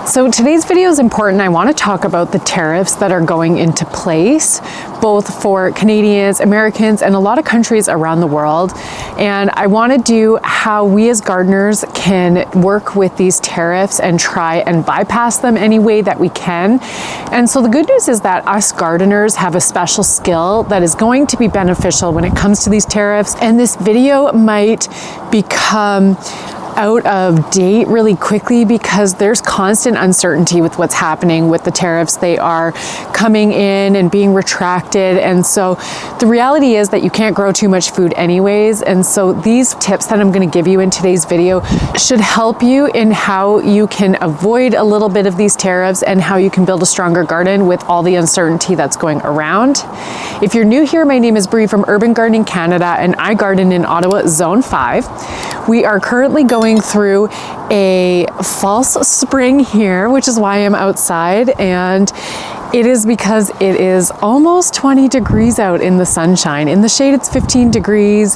So today's video is important. I want to talk about the tariffs that are going into place, both for Canadians, Americans, and a lot of countries around the world. And I want to do how we as gardeners can work with these tariffs and try and bypass them any way that we can. And so the good news is that us gardeners have a special skill that is going to be beneficial when it comes to these tariffs. And this video might become out of date really quickly because there's constant uncertainty with what's happening with the tariffs. They are coming in and being retracted. And so the reality is that you can't grow too much food anyways. And so these tips that I'm going to give you in today's video should help you in how you can avoid a little bit of these tariffs and how you can build a stronger garden with all the uncertainty that's going around. If you're new here, my name is Bree from Urban Gardening Canada, and I garden in Ottawa Zone 5. We are currently going through a false spring here, which is why I'm outside, and it is because it is almost 20 degrees out in the sunshine. In the shade, it's 15 degrees,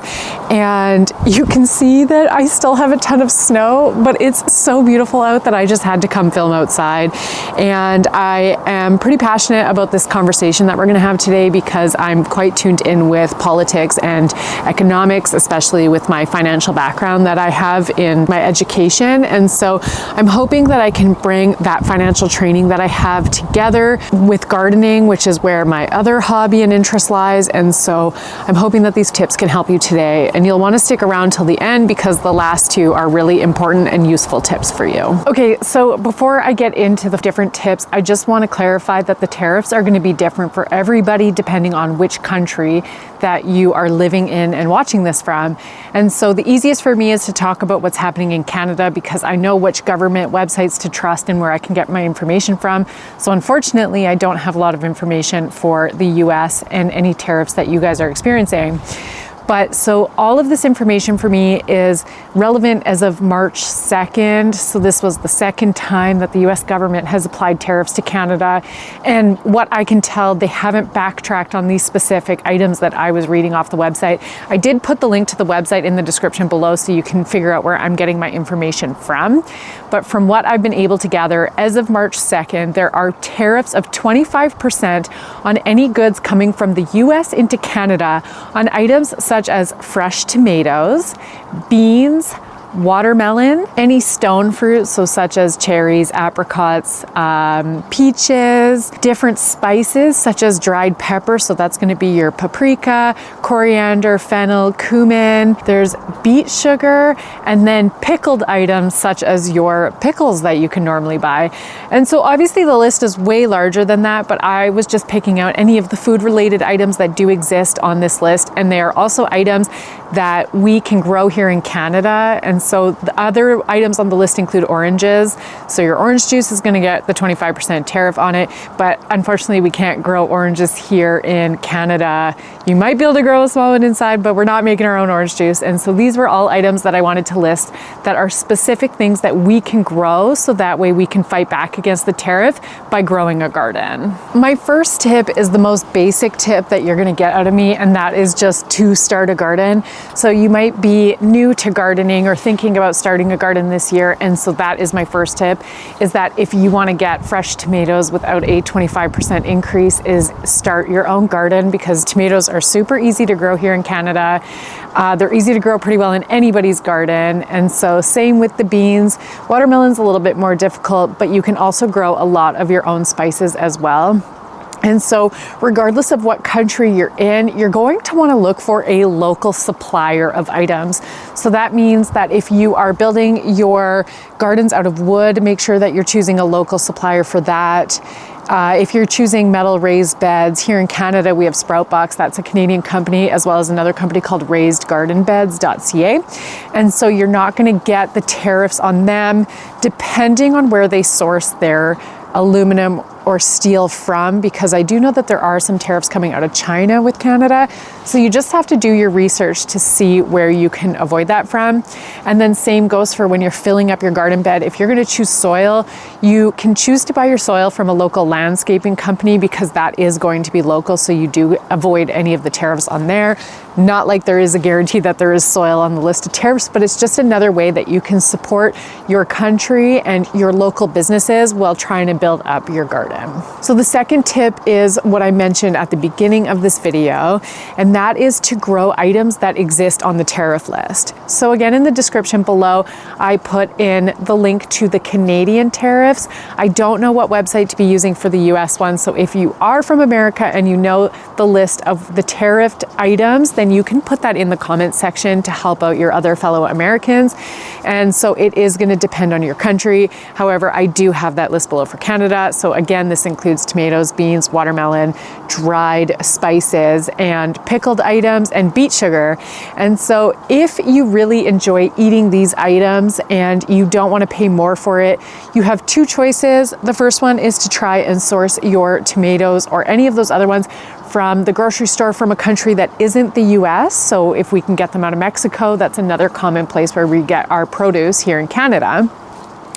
and you can see that I still have a ton of snow, but it's so beautiful out that I just had to come film outside. And I am pretty passionate about this conversation that we're gonna have today because I'm quite tuned in with politics and economics, especially with my financial background that I have in my education. And so I'm hoping that I can bring that financial training that I have together with gardening, which is where my other hobby and interest lies. And so I'm hoping that these tips can help you today. And you'll want to stick around till the end because the last two are really important and useful tips for you. Okay, so before I get into the different tips, I just want to clarify that the tariffs are going to be different for everybody depending on which country that you are living in and watching this from. And so the easiest for me is to talk about what's happening in Canada because I know which government websites to trust and where I can get my information from. So unfortunately, I don't have a lot of information for the US and any tariffs that you guys are experiencing. But so all of this information for me is relevant as of March 2nd. So this was the second time that the US government has applied tariffs to Canada. And what I can tell, they haven't backtracked on these specific items that I was reading off the website. I did put the link to the website in the description below so you can figure out where I'm getting my information from. But from what I've been able to gather, as of March 2nd, there are tariffs of 25% on any goods coming from the US into Canada on items such as fresh tomatoes, beans, watermelon, any stone fruit, so such as cherries, apricots, peaches, different spices such as dried pepper, so that's going to be your paprika, coriander, fennel, cumin. There's beet sugar, and then pickled items such as your pickles that you can normally buy. And so obviously the list is way larger than that, but I was just picking out any of the food related items that do exist on this list, and they are also items that we can grow here in Canada. And so the other items on the list include oranges. So your orange juice is going to get the 25% tariff on it, but unfortunately we can't grow oranges here in Canada. You might be able to grow a small one inside, but we're not making our own orange juice. And so these were all items that I wanted to list that are specific things that we can grow, so that way we can fight back against the tariff by growing a garden. My first tip is the most basic tip that you're going to get out of me, and that is just to start a garden. So you might be new to gardening or thinking about starting a garden this year. And so that is my first tip, is that if you want to get fresh tomatoes without a 25% increase, is start your own garden, because tomatoes are super easy to grow here in Canada. They're easy to grow pretty well in anybody's garden. And so same with the beans. Watermelon's a little bit more difficult, but you can also grow a lot of your own spices as well. And so regardless of what country you're in, you're going to want to look for a local supplier of items. So that means that if you are building your gardens out of wood, make sure that you're choosing a local supplier for that. If you're choosing metal raised beds, here in Canada we have Sproutbox, that's a Canadian company, as well as another company called raisedgardenbeds.ca. And so you're not going to get the tariffs on them depending on where they source their aluminum or steel from, because I do know that there are some tariffs coming out of China with Canada. So you just have to do your research to see where you can avoid that from. And then same goes for when you're filling up your garden bed. If you're going to choose soil, you can choose to buy your soil from a local landscaping company because that is going to be local, so you do avoid any of the tariffs on there. Not like there is a guarantee that there is soil on the list of tariffs, but it's just another way that you can support your country and your local businesses while trying to build up your garden. So the second tip is what I mentioned at the beginning of this video, and that is to grow items that exist on the tariff list. So again, in the description below, I put in the link to the Canadian tariffs. I don't know what website to be using for the US one, so if you are from America and you know the list of the tariffed items, then you can put that in the comment section to help out your other fellow Americans. And so it is going to depend on your country. However, I do have that list below for Canada. So again, this includes tomatoes, beans, watermelon, dried spices, and pickled items, and beet sugar. And so if you really enjoy eating these items and you don't want to pay more for it, you have two choices. The first one is to try and source your tomatoes or any of those other ones from the grocery store from a country that isn't the US. So if we can get them out of Mexico, that's another common place where we get our produce here in Canada.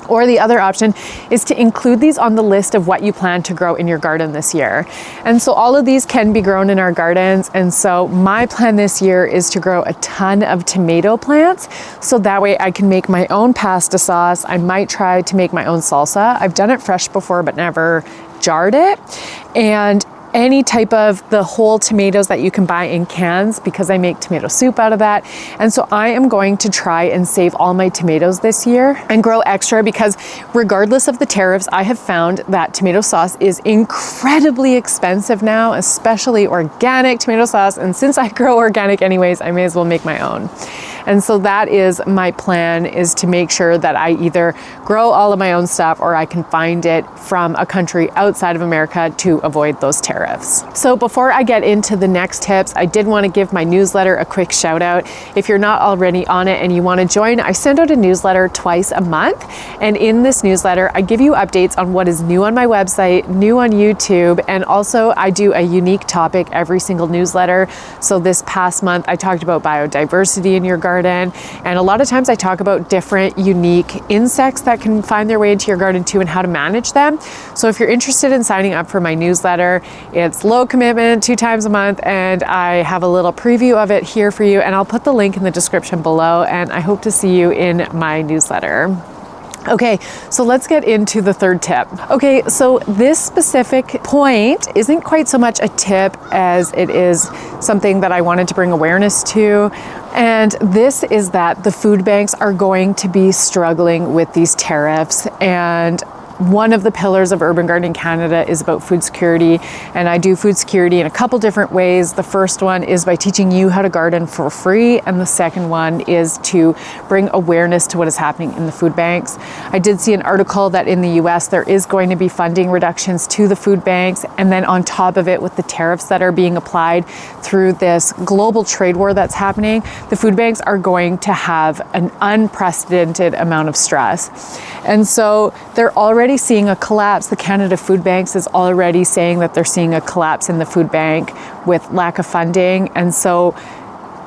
Or the other option is to include these on the list of what you plan to grow in your garden this year. And so all of these can be grown in our gardens. And so my plan this year is to grow a ton of tomato plants. So that way I can make my own pasta sauce. I might try to make my own salsa. I've done it fresh before, but never jarred it. And any type of the whole tomatoes that you can buy in cans, because I make tomato soup out of that. And so I am going to try and save all my tomatoes this year and grow extra, because regardless of the tariffs, I have found that tomato sauce is incredibly expensive now, especially organic tomato sauce. And since I grow organic anyways, I may as well make my own. And so that is my plan, is to make sure that I either grow all of my own stuff or I can find it from a country outside of America to avoid those tariffs. So before I get into the next tips, I did want to give my newsletter a quick shout out. If you're not already on it and you want to join, I send out a newsletter twice a month. And in this newsletter, I give you updates on what is new on my website, new on YouTube, and also I do a unique topic every single newsletter. So this past month, I talked about biodiversity in your garden. And a lot of times I talk about different unique insects that can find their way into your garden too, and how to manage them. So if you're interested in signing up for my newsletter, it's low commitment, 2 times a month, and I have a little preview of it here for you, and I'll put the link in the description below, and I hope to see you in my newsletter. Okay, so let's get into the third tip. Okay, so this specific point isn't quite so much a tip as it is something that I wanted to bring awareness to. And this is that the food banks are going to be struggling with these tariffs. And one of the pillars of Urban Gardening Canada is about food security, and I do food security in a couple different ways. The first one is by teaching you how to garden for free, and the second one is to bring awareness to what is happening in the food banks. I did see an article that in the US there is going to be funding reductions to the food banks, and then on top of it, with the tariffs that are being applied through this global trade war that's happening, the food banks are going to have an unprecedented amount of stress. And so they're already seeing a collapse. The Canada Food Banks is already saying that they're seeing a collapse in the food bank with lack of funding. And so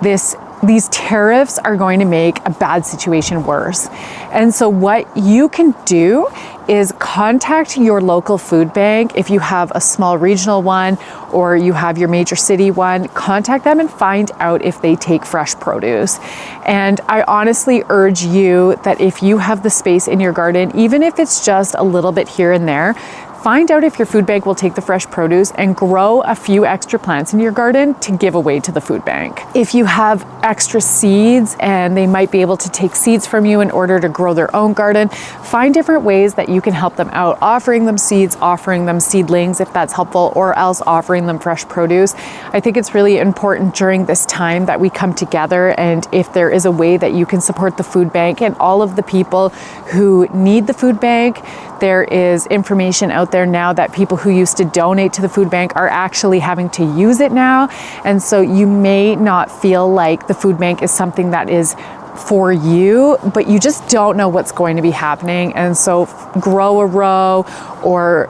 these tariffs are going to make a bad situation worse. And so what you can do is contact your local food bank. If you have a small regional one or you have your major city one, contact them and find out if they take fresh produce. And I honestly urge you that if you have the space in your garden, even if it's just a little bit here and there, find out if your food bank will take the fresh produce and grow a few extra plants in your garden to give away to the food bank. If you have extra seeds and they might be able to take seeds from you in order to grow their own garden, find different ways that you can help them out, offering them seeds, offering them seedlings if that's helpful, or else offering them fresh produce. I think it's really important during this time that we come together, and if there is a way that you can support the food bank and all of the people who need the food bank, there is information out there now that people who used to donate to the food bank are actually having to use it now. And so you may not feel like the food bank is something that is for you, but you just don't know what's going to be happening. And so grow a row or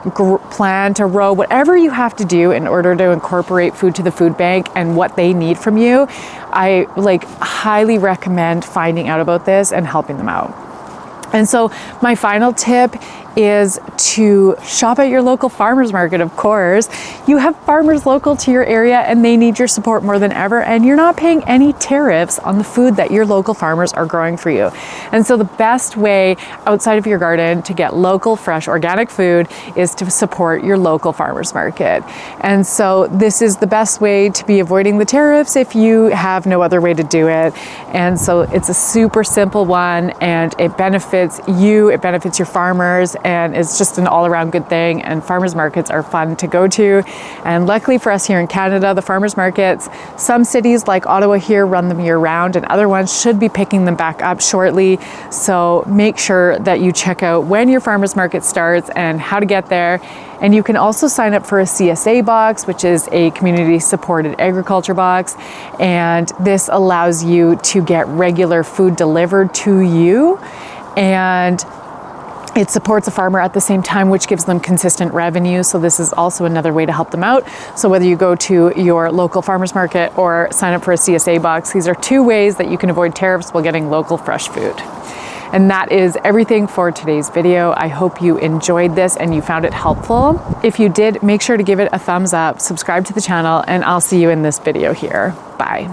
plant a row, whatever you have to do in order to incorporate food to the food bank and what they need from you. I highly recommend finding out about this and helping them out. And so my final tip is to shop at your local farmers market, of course. You have farmers local to your area and they need your support more than ever, and you're not paying any tariffs on the food that your local farmers are growing for you. And so the best way outside of your garden to get local, fresh, organic food is to support your local farmers market. And so this is the best way to be avoiding the tariffs if you have no other way to do it. And so it's a super simple one, and it benefits you, it benefits your farmers, and it's just an all-around good thing. And farmers markets are fun to go to. And luckily for us here in Canada, the farmers markets, some cities like Ottawa here run them year-round, and other ones should be picking them back up shortly. So make sure that you check out when your farmers market starts and how to get there. And you can also sign up for a CSA box, which is a community supported agriculture box. And this allows you to get regular food delivered to you. And it supports a farmer at the same time, which gives them consistent revenue. So this is also another way to help them out. So whether you go to your local farmers market or sign up for a CSA box, these are two ways that you can avoid tariffs while getting local fresh food. And that is everything for today's video. I hope you enjoyed this and you found it helpful. If you did, make sure to give it a thumbs up, subscribe to the channel, and I'll see you in this video here. Bye.